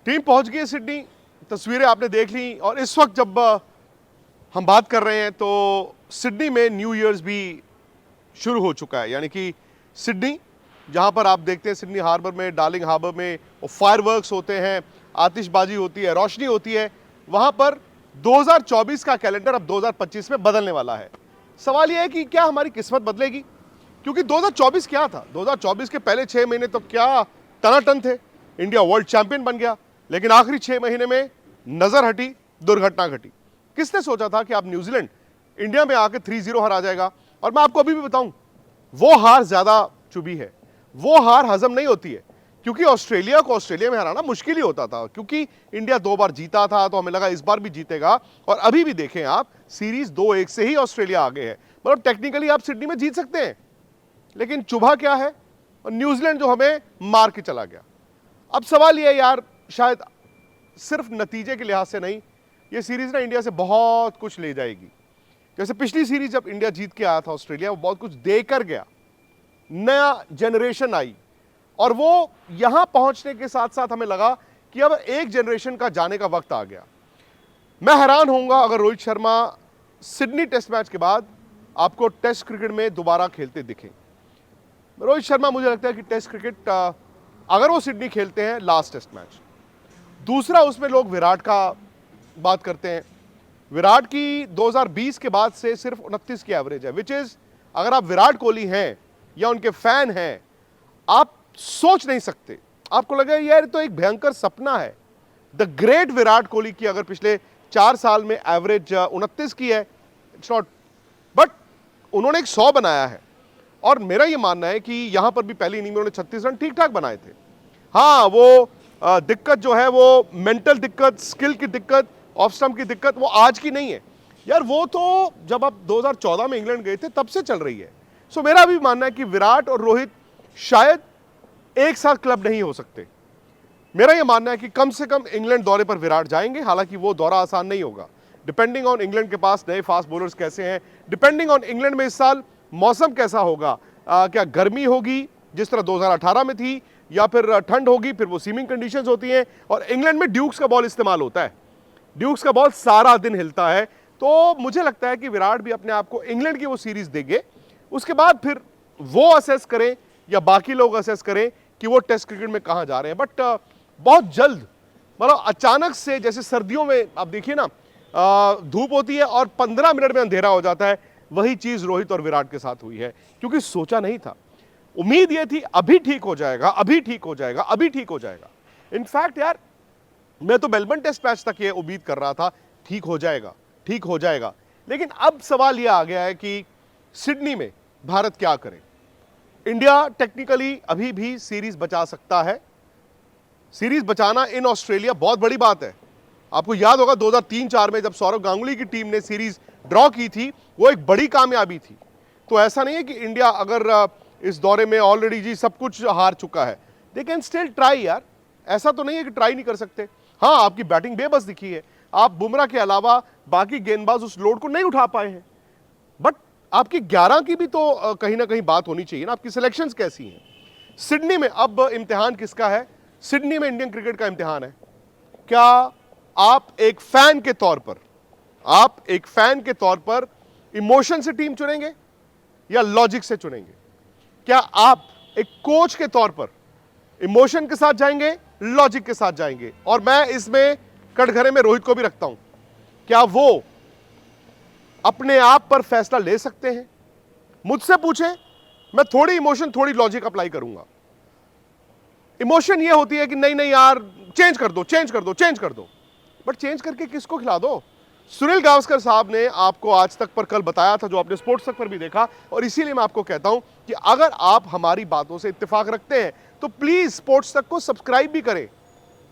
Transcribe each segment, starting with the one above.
Team पहुंच गई है सिडनी, तस्वीरें आपने देख ली। और इस वक्त जब हम बात कर रहे हैं तो सिडनी में न्यू ईयर्स भी शुरू हो चुका है। यानी कि सिडनी, जहां पर आप देखते हैं सिडनी हार्बर में, डार्लिंग हार्बर में फायरवर्क्स होते हैं, आतिशबाजी होती है, रोशनी होती है, वहां पर 2024 का कैलेंडर अब 2025 में बदलने वाला है। सवाल यह है कि क्या हमारी किस्मत बदलेगी? क्योंकि 2024 क्या था? 2024 के पहले 6 महीने तो क्या टनाटन थे। इंडिया वर्ल्ड चैंपियन बन गया, लेकिन आखिरी 6 महीने में नजर हटी, दुर्घटना घटी। किसने सोचा था कि आप न्यूजीलैंड इंडिया में आके 3-0 हरा जाएगा? और मैं आपको अभी भी बताऊं, वो हार ज्यादा चुभी है, वो हार हजम नहीं होती है। क्योंकि ऑस्ट्रेलिया को ऑस्ट्रेलिया में हराना मुश्किल ही होता था, क्योंकि इंडिया 2 बार जीता था, तो हमें लगा इस बार भी जीतेगा। और अभी भी देखें आप, सीरीज 2-1 से ही ऑस्ट्रेलिया आगे है। मतलब टेक्निकली आप सिडनी में जीत सकते हैं, लेकिन चुभा क्या है? और न्यूजीलैंड जो हमें मार के चला गया। अब सवाल यह है यार, शायद सिर्फ नतीजे के लिहाज से नहीं, ये सीरीज ना इंडिया से बहुत कुछ ले जाएगी। जैसे पिछली सीरीज जब इंडिया जीत के आया था ऑस्ट्रेलिया, वो बहुत कुछ देकर गया, नया जनरेशन आई, और वो यहां पहुंचने के साथ साथ हमें लगा कि अब एक जनरेशन का जाने का वक्त आ गया। मैं हैरान होऊंगा अगर Rohit Sharma Sydney test match के बाद आपको टेस्ट क्रिकेट में दोबारा खेलते दिखें। रोहित शर्मा, मुझे लगता है कि टेस्ट क्रिकेट अगर वो सिडनी खेलते हैं, लास्ट टेस्ट मैच। दूसरा, उसमें लोग विराट का बात करते हैं। विराट की 2020 के बाद से सिर्फ 29 की एवरेज है, विच इज, अगर आप विराट कोहली हैं या उनके फैन हैं, आप सोच नहीं सकते। आपको लगे यार तो एक भयंकर सपना है। द ग्रेट विराट कोहली की अगर पिछले 4 साल में एवरेज 29 की है, इट्स नॉट, बट उन्होंने एक 100 बनाया है। और मेरा यह मानना है कि यहां पर भी पहली इनिंग में उन्होंने 36 रन ठीक ठाक बनाए थे। हाँ, वो दिक्कत जो है, वो मेंटल दिक्कत, स्किल की दिक्कत, ऑफ स्टंप की दिक्कत, वो आज की नहीं है यार। वो तो जब आप 2014 में इंग्लैंड गए थे तब से चल रही है। सो मेरा भी मानना है कि विराट और रोहित शायद एक साथ क्लब नहीं हो सकते। मेरा यह मानना है कि कम से कम इंग्लैंड दौरे पर विराट जाएंगे। हालांकि वो दौरा आसान नहीं होगा, डिपेंडिंग ऑन इंग्लैंड के पास नए फास्ट बॉलर्स कैसे हैं, डिपेंडिंग ऑन इंग्लैंड में इस साल मौसम कैसा होगा। क्या गर्मी होगी जिस तरह 2018 में थी, या फिर ठंड होगी, फिर वो सीमिंग कंडीशंस होती हैं। और इंग्लैंड में ड्यूक्स का बॉल इस्तेमाल होता है, ड्यूक्स का बॉल सारा दिन हिलता है। तो मुझे लगता है कि विराट भी अपने आप को इंग्लैंड की वो सीरीज देंगे, उसके बाद फिर वो असेस करें या बाकी लोग असेस करें कि वो टेस्ट क्रिकेट में कहां जा रहे हैं। बट बहुत जल्द, मतलब अचानक से, जैसे सर्दियों में आप देखिए ना, धूप होती है और 15 मिनट में अंधेरा हो जाता है, वही चीज रोहित और विराट के साथ हुई है। क्योंकि सोचा नहीं था, उम्मीद यह थी अभी ठीक हो जाएगा, अभी ठीक हो जाएगा, अभी ठीक हो जाएगा। इनफैक्ट यार, मैं तो मेलबर्न टेस्ट मैच तक ये उम्मीद कर रहा था, ठीक हो जाएगा, ठीक हो जाएगा। लेकिन अब सवाल यह आ गया है कि सिडनी में भारत क्या करे। इंडिया टेक्निकली अभी भी सीरीज बचा सकता है। सीरीज बचाना इन ऑस्ट्रेलिया बहुत बड़ी बात है। आपको याद होगा 2003-4 में जब सौरव गांगुली की टीम ने सीरीज ड्रॉ की थी, वो एक बड़ी कामयाबी थी। तो ऐसा नहीं है कि इंडिया अगर इस दौरे में ऑलरेडी जी सब कुछ हार चुका है। दे कैन स्टिल ट्राई यार, ऐसा तो नहीं है कि ट्राई नहीं कर सकते। हाँ, आपकी बैटिंग बेबस दिखी है, आप बुमराह के अलावा बाकी गेंदबाज उस लोड को नहीं उठा पाए हैं। बट आपकी 11 की भी तो कहीं ना कहीं बात होनी चाहिए ना, आपकी सिलेक्शंस कैसी हैं। सिडनी में अब इम्तिहान किसका है? सिडनी में इंडियन क्रिकेट का इम्तिहान है। क्या आप एक फैन के तौर पर, आप एक फैन के तौर पर इमोशन से टीम चुनेंगे या लॉजिक से चुनेंगे? क्या आप एक कोच के तौर पर इमोशन के साथ जाएंगे, लॉजिक के साथ जाएंगे? और मैं इसमें कटघरे में रोहित को भी रखता हूं। क्या वो अपने आप पर फैसला ले सकते हैं? मुझसे पूछे, मैं थोड़ी इमोशन थोड़ी लॉजिक अप्लाई करूंगा। इमोशन ये होती है कि नहीं नहीं यार, चेंज कर दो, चेंज कर दो, चेंज कर दो। बट चेंज करके किसको खिला दो? सुनील गावस्कर साहब ने आपको आज तक पर कल बताया था, जो आपने स्पोर्ट्स तक पर भी देखा। और इसीलिए मैं आपको कहता हूं कि अगर आप हमारी बातों से इत्तेफाक रखते हैं तो प्लीज स्पोर्ट्स तक को सब्सक्राइब भी करें।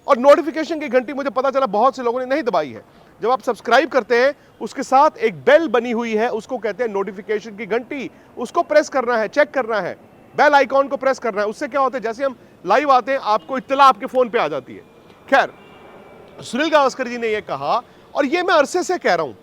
और नोटिफिकेशन की घंटी, मुझे पता चला बहुत से लोगों ने नहीं दबाई है। जब आप सब्सक्राइब करते हैं, उसके साथ एक बेल बनी हुई है, उसको कहते हैं नोटिफिकेशन की घंटी। उसको प्रेस करना है, चेक करना है, बेल आइकॉन को प्रेस करना है। उससे क्या होता है, जैसे हम लाइव आते हैं आपको इत्तला आपके फोन पे आ जाती है। खैर, सुनील गावस्कर जी ने यह कहा, और ये मैं अरसे से कह रहा हूं,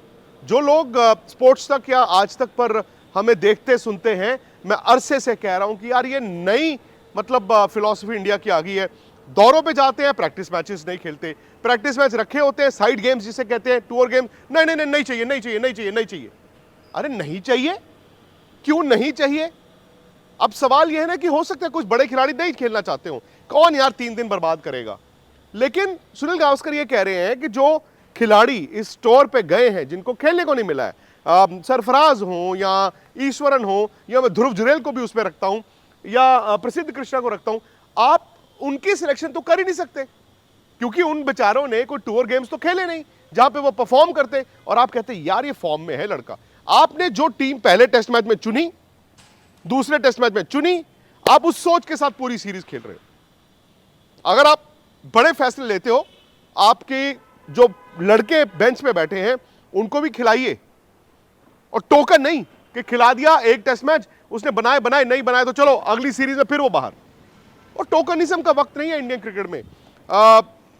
जो लोग स्पोर्ट्स तक या आज तक पर हमें देखते सुनते हैं, मैं अरसे से कह रहा हूं कि यार ये नई मतलब फिलॉसफी इंडिया की आ गई है। दौरों पे जाते हैं, प्रैक्टिस मैचेस नहीं खेलते, प्रैक्टिस मैच रखे होते हैं, साइड गेम्स जिसे कहते हैं, टूर गेम, नहीं नहीं नहीं नहीं चाहिए, नहीं चाहिए, नहीं चाहिए, नहीं चाहिए। अरे नहीं चाहिए, क्यों नहीं चाहिए? अब सवाल यह है ना कि हो सकता है कुछ बड़े खिलाड़ी नहीं खेलना चाहते हो, कौन यार 3 दिन बर्बाद करेगा? लेकिन सुनील गावस्कर ये कह रहे हैं कि जो खिलाड़ी इस टूर पे गए हैं, जिनको खेलने को नहीं मिला है, सरफराज हो या ईश्वरन हो, या मैं ध्रुव जुरैल को भी उसमें रखता हूं, या प्रसिद्ध कृष्णा को रखता हूं, आप उनकी सिलेक्शन तो कर ही नहीं सकते, क्योंकि उन बेचारों ने कोई टूर गेम्स तो खेले नहीं जहां पे वो परफॉर्म करते, और आप कहते यार ये फॉर्म में है लड़का। आपने जो टीम पहले टेस्ट मैच में चुनी, दूसरे टेस्ट मैच में चुनी, आप उस सोच के साथ पूरी सीरीज खेल रहे हो। अगर आप बड़े फैसले लेते हो, आपके जो लड़के बेंच पे बैठे हैं उनको भी खिलाइए, और टोकन नहीं कि खिला दिया एक टेस्ट मैच, उसने बनाए बनाए, नहीं बनाए तो चलो अगली सीरीज में फिर वो बाहर। और टोकनिज्म का वक्त नहीं है इंडियन क्रिकेट में।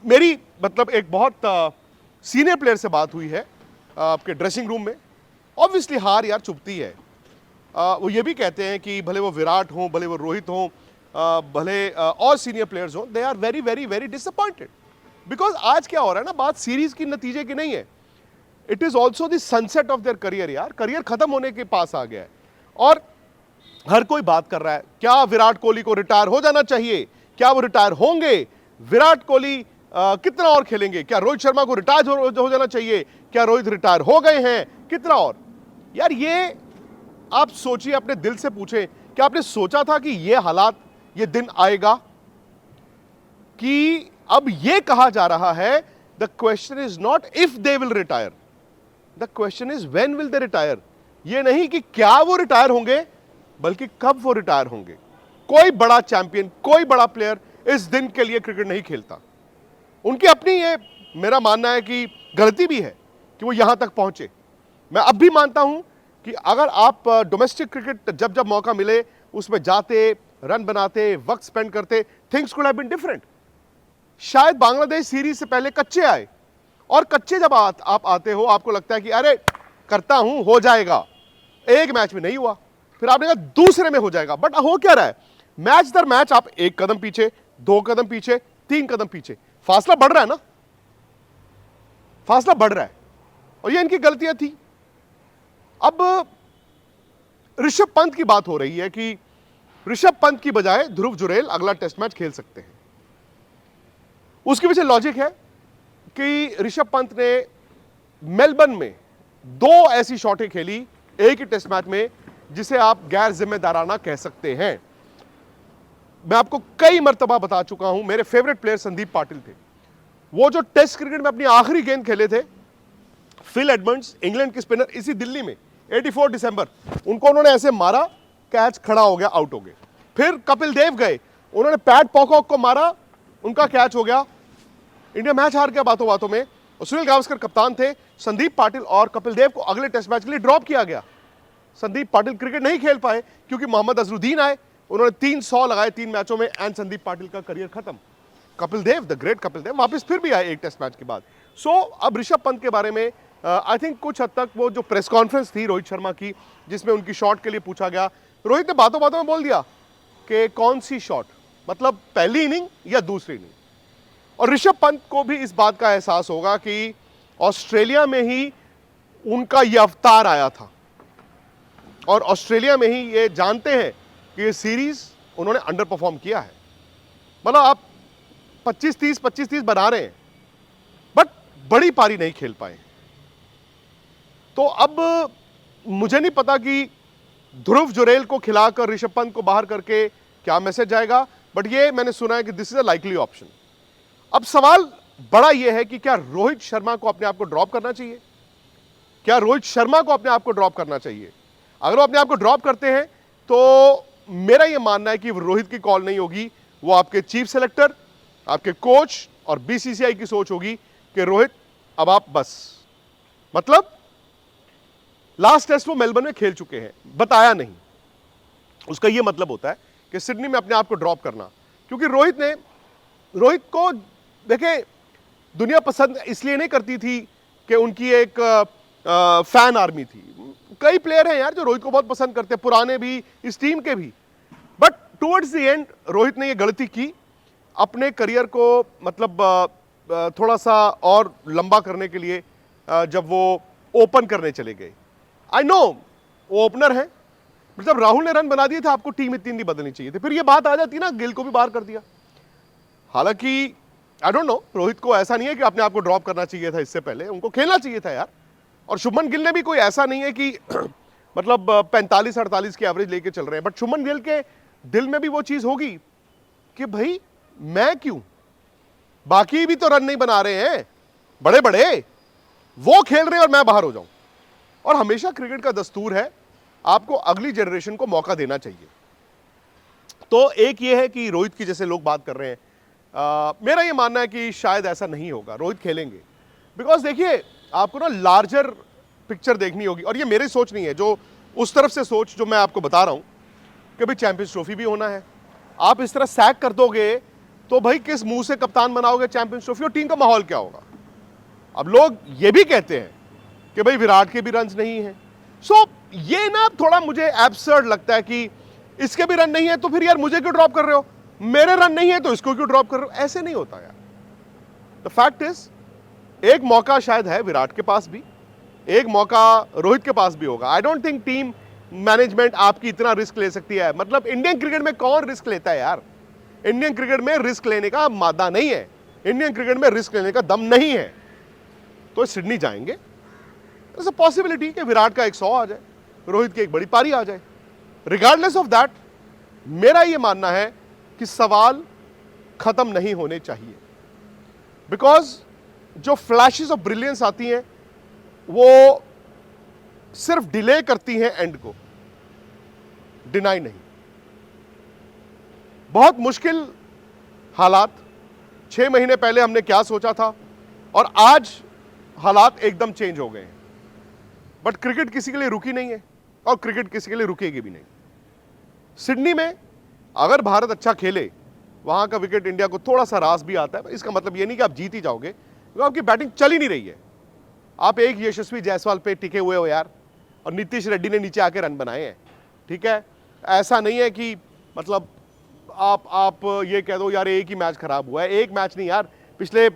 मेरी मतलब एक बहुत सीनियर प्लेयर से बात हुई है आपके ड्रेसिंग रूम में। ऑब्वियसली हार यार चुभती है। वो ये भी कहते हैं कि भले वो विराट हों, भले वो रोहित हों, भले और सीनियर प्लेयर्स हों, they are very very very disappointed, because आज क्या हो रहा है ना, बात सीरीज की नतीजे की नहीं है, it is also the sunset of their career. यार करियर खत्म होने के पास आ गया है, और हर कोई बात कर रहा है क्या विराट कोहली को रिटायर हो जाना चाहिए, क्या वो रिटायर होंगे, विराट कोहली कितना और खेलेंगे, क्या रोहित शर्मा को रिटायर हो जाना चाहिए, क्या रोहित रिटायर हो गए हैं, कितना और। यार ये आप सोचिए, अपने दिल से पूछें, क्या आपने सोचा था कि ये हालात, ये दिन आएगा? कि अब ये कहा जा रहा है the question is not if they will retire, the question is when will they retire. ये नहीं कि क्या वो रिटायर होंगे, बल्कि कब वो रिटायर होंगे। कोई बड़ा चैंपियन, कोई बड़ा प्लेयर इस दिन के लिए क्रिकेट नहीं खेलता। उनकी अपनी, ये मेरा मानना है कि गलती भी है कि वो यहां तक पहुंचे। मैं अब भी मानता हूं कि अगर आप डोमेस्टिक क्रिकेट जब जब मौका मिले उसमें जाते, रन बनाते, वक्त स्पेंड करते, things could have been different. शायद बांग्लादेश सीरीज से पहले कच्चे आए, और कच्चे जब आप आते हो, आपको लगता है कि अरे करता हूं, हो जाएगा। एक मैच में नहीं हुआ, फिर आपने कहा दूसरे में हो जाएगा, बट हो क्या रहा है, मैच दर मैच आप 1 कदम पीछे, 2 कदम पीछे, 3 कदम पीछे, फासला बढ़ रहा है ना, फासला बढ़ रहा है, और ये इनकी गलतियां थी। अब ऋषभ पंत की बात हो रही है कि ऋषभ पंत की बजाय ध्रुव जुरैल अगला टेस्ट मैच खेल सकते हैं। उसके पीछे लॉजिक है कि ऋषभ पंत ने मेलबर्न में 2 ऐसी शॉटें खेली एक ही टेस्ट मैच में जिसे आप गैर जिम्मेदाराना कह सकते हैं। मैं आपको कई मर्तबा बता चुका हूं, मेरे फेवरेट प्लेयर संदीप पाटिल थे। वो जो टेस्ट क्रिकेट में अपनी आखिरी गेंद खेले थे, फिल एडमंड्स इंग्लैंड के स्पिनर, इसी दिल्ली में 84 दिसंबर, उनको उन्होंने ऐसे मारा, कैच खड़ा हो गया, आउट हो गए। फिर कपिल देव गए, उन्होंने पैट पॉकॉक को मारा, उनका कैच हो गया, इंडिया मैच हार गया बातों बातों में। और सुनील गावस्कर कप्तान थे, संदीप पाटिल और कपिल देव को अगले टेस्ट मैच के लिए ड्रॉप किया गया। संदीप पाटिल क्रिकेट नहीं खेल पाए क्योंकि मोहम्मद अजरुद्दीन आए, उन्होंने 300 लगाए 3 मैचों में, एंड संदीप पाटिल का करियर खत्म। कपिल देव, द ग्रेट कपिल देव, वापस फिर भी आए एक टेस्ट मैच के बाद। सो अब ऋषभ पंत के बारे में आई थिंक कुछ हद तक वो जो प्रेस कॉन्फ्रेंस थी रोहित शर्मा की, जिसमें उनकी शॉट के लिए पूछा गया, रोहित ने बातों बातों में बोल दिया कि कौन सी शॉट, मतलब पहली इनिंग या दूसरी इनिंग। और ऋषभ पंत को भी इस बात का एहसास होगा कि ऑस्ट्रेलिया में ही उनका यह अवतार आया था, और ऑस्ट्रेलिया में ही ये जानते हैं कि ये सीरीज उन्होंने अंडर परफॉर्म किया है। मतलब आप 25-30 बना रहे हैं, बट बड़ी पारी नहीं खेल पाए। तो अब मुझे नहीं पता कि ध्रुव जुरैल को खिलाकर ऋषभ पंत को बाहर करके क्या मैसेज जाएगा, बट ये मैंने सुना है कि this is a likely option. अब सवाल बड़ा यह है कि क्या रोहित शर्मा को अपने आप को ड्रॉप करना चाहिए, क्या रोहित शर्मा को अपने आप को ड्रॉप करना चाहिए? अगर वो अपने आप को ड्रॉप करते हैं तो मेरा यह मानना है कि रोहित की कॉल नहीं होगी, वो आपके चीफ सेलेक्टर, आपके कोच और बीसीसीआई की सोच होगी कि रोहित अब आप बस, मतलब लास्ट टेस्ट वो मेलबर्न में खेल चुके हैं, बताया नहीं, उसका यह मतलब होता है कि सिडनी में अपने आप को ड्रॉप करना। क्योंकि रोहित को देखें, दुनिया पसंद इसलिए नहीं करती थी कि उनकी एक फैन आर्मी थी। कई प्लेयर हैं यार जो रोहित को बहुत पसंद करते हैं, पुराने भी, इस टीम के भी, but towards the end Rohit ने यह गलती की अपने करियर को मतलब थोड़ा सा और लंबा करने के लिए जब वो ओपन करने चले गए। आई नो वो ओपनर है, मतलब राहुल ने रन बना दिए थे, आपको टीम इतनी नहीं बदलनी चाहिए थी, फिर ये बात आ जाती ना, गिल को भी बाहर कर दिया। हालांकि आई डोंट नो, रोहित को ऐसा नहीं है कि अपने आप को ड्रॉप करना चाहिए था, इससे पहले उनको खेलना चाहिए था यार। और शुभमन गिल ने भी कोई ऐसा नहीं है कि मतलब 45-48 की एवरेज लेके चल रहे हैं, बट शुभमन गिल के दिल में भी वो चीज होगी कि भाई मैं क्यों, बाकी भी तो रन नहीं बना रहे हैं बड़े बड़े, वो खेल रहे हैं और मैं बाहर हो जाऊं। और हमेशा क्रिकेट का दस्तूर है, आपको अगली जनरेशन को मौका देना चाहिए। तो एक ये है कि रोहित की जैसे लोग बात कर रहे हैं, मेरा ये मानना है कि शायद ऐसा नहीं होगा, रोहित खेलेंगे। बिकॉज देखिए आपको ना लार्जर पिक्चर देखनी होगी, और ये मेरी सोच नहीं है, जो उस तरफ से सोच जो मैं आपको बता रहा हूं कि भाई चैंपियंस ट्रॉफी भी होना है। आप इस तरह सैक कर दोगे तो भाई किस मुंह से कप्तान बनाओगे चैंपियंस ट्रॉफी, और टीम का माहौल क्या होगा। अब लोग ये भी कहते हैं कि भाई विराट के भी रन नहीं है, सो ये ना थोड़ा मुझे एब्सर्ड लगता है कि इसके भी रन नहीं है तो फिर यार मुझे क्यों ड्रॉप कर रहे हो, मेरे रन नहीं है तो इसको क्यों ड्रॉप कर रहे हो, ऐसे नहीं होता यार। द फैक्ट इज एक मौका शायद है विराट के पास भी, एक मौका रोहित के पास भी होगा। I don't think team management आपकी इतना रिस्क ले सकती है। मतलब इंडियन क्रिकेट में कौन रिस्क लेता है यार, इंडियन क्रिकेट में रिस्क लेने का मादा नहीं है, इंडियन क्रिकेट में रिस्क लेने का दम नहीं है। तो सिडनी जाएंगे, पॉसिबिलिटी कि विराट का 100 आ जाए, रोहित की एक बड़ी पारी आ जाए। रिगार्डलेस ऑफ दैट मेरा यह मानना है कि सवाल खत्म नहीं होने चाहिए, बिकॉज जो फ्लैशेस ऑफ ब्रिलियंस आती हैं वो सिर्फ डिले करती हैं एंड को, डिनाई नहीं। बहुत मुश्किल हालात 6 महीने पहले हमने क्या सोचा था, और आज हालात एकदम चेंज हो गए हैं। बट क्रिकेट किसी के लिए रुकी नहीं है, और क्रिकेट किसी के लिए रुकेगी भी नहीं। सिडनी में अगर भारत अच्छा खेले, वहां का विकेट इंडिया को थोड़ा सा रास भी आता है, इसका मतलब ये नहीं कि आप जीत ही जाओगे, क्योंकि आपकी बैटिंग चल ही नहीं रही है। आप एक यशस्वी जायसवाल पे टिके हुए हो यार, और नीतीश रेड्डी ने नीचे आके रन बनाए हैं, ठीक है। ऐसा नहीं है कि मतलब आप ये कह दो यार एक ही मैच खराब हुआ है, एक मैच नहीं यार, पिछले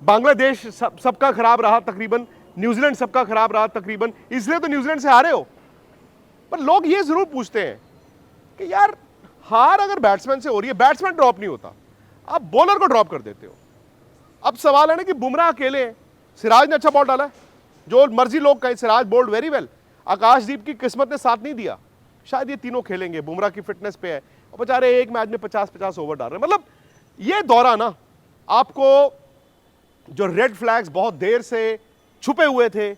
बांग्लादेश सबका खराब रहा तकरीबन, न्यूजीलैंड सबका खराब रहा तकरीबन, इसलिए तो न्यूजीलैंड से हारे हो। पर लोग ये जरूर पूछते हैं कि यार हार अगर बैट्समैन से हो रही है, बैट्समैन ड्रॉप नहीं होता, आप बॉलर को ड्रॉप कर देते हो। अब सवाल है ना कि बुमराह अकेले हैं, सिराज ने अच्छा बॉल डाला है, जो मर्जी लोग कहें, सिराज बोल्ड वेरी वेल, आकाशदीप की किस्मत ने साथ नहीं दिया, शायद ये तीनों खेलेंगे, बुमराह की फिटनेस पे है, और बेचारे एक मैच में 50-50 ओवर डाल रहे हैं। मतलब ये दौरा ना आपको जो रेड फ्लैग्स बहुत देर से छुपे हुए थे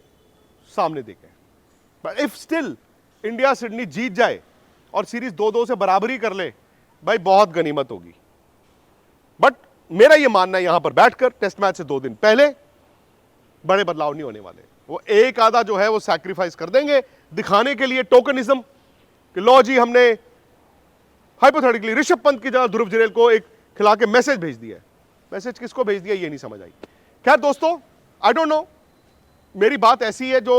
सामने दिखे। But if still India Sydney जीत जाए और सीरीज 2-2 से बराबरी कर ले, भाई बहुत गनीमत होगी। बट मेरा यह मानना है यहां पर बैठकर टेस्ट मैच से 2 दिन पहले बड़े बदलाव नहीं होने वाले, वो एक आधा जो है वो सैक्रिफाइस कर देंगे दिखाने के लिए, टोकनिज्म कि लो जी हमने हाइपोथेटिकली ऋषभ पंत की जगह ध्रुव जुरैल को एक खिला के मैसेज भेज दिया। मैसेज किसको भेज दिया ये नहीं समझ आई। खैर दोस्तों, आई डोंट नो, मेरी बात ऐसी है जो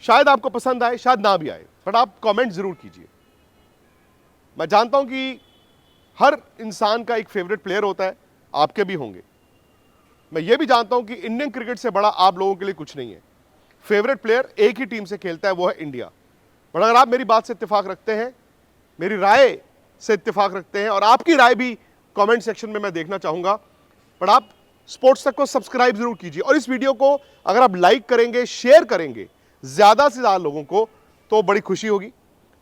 शायद आपको पसंद आए, शायद ना भी आए, बट आप कमेंट जरूर कीजिए। मैं जानता हूं कि हर इंसान का एक फेवरेट प्लेयर होता है, आपके भी होंगे। मैं ये भी जानता हूं कि इंडियन क्रिकेट से बड़ा आप लोगों के लिए कुछ नहीं है। फेवरेट प्लेयर एक ही टीम से खेलता है, वो है इंडिया। बट अगर आप मेरी बात से इत्तेफाक रखते हैं, मेरी राय से इत्तेफाक रखते हैं, और आपकी राय भी कमेंट सेक्शन में मैं देखना चाहूंगा। बट आप स्पोर्ट्स तक को सब्सक्राइब जरूर कीजिए, और इस वीडियो को अगर आप लाइक करेंगे, शेयर करेंगे ज्यादा से ज्यादा लोगों को, तो बड़ी खुशी होगी।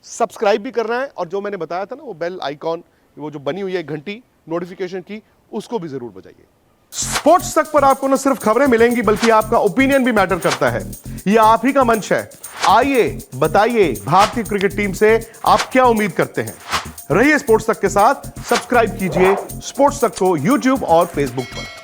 सब्सक्राइब भी करना है, और जो मैंने बताया था ना वो बेल आइकॉन, वो जो बनी हुई है घंटी नोटिफिकेशन की, उसको भी जरूर बजाइए। स्पोर्ट्स तक पर आपको न सिर्फ खबरें मिलेंगी, बल्कि आपका ओपिनियन भी मैटर करता है। यह आप ही का मंच है। आइए बताइए भारतीय क्रिकेट टीम से आप क्या उम्मीद करते हैं। रहिए स्पोर्ट्स तक के साथ, सब्सक्राइब कीजिए स्पोर्ट्स तक को यूट्यूब और फेसबुक पर।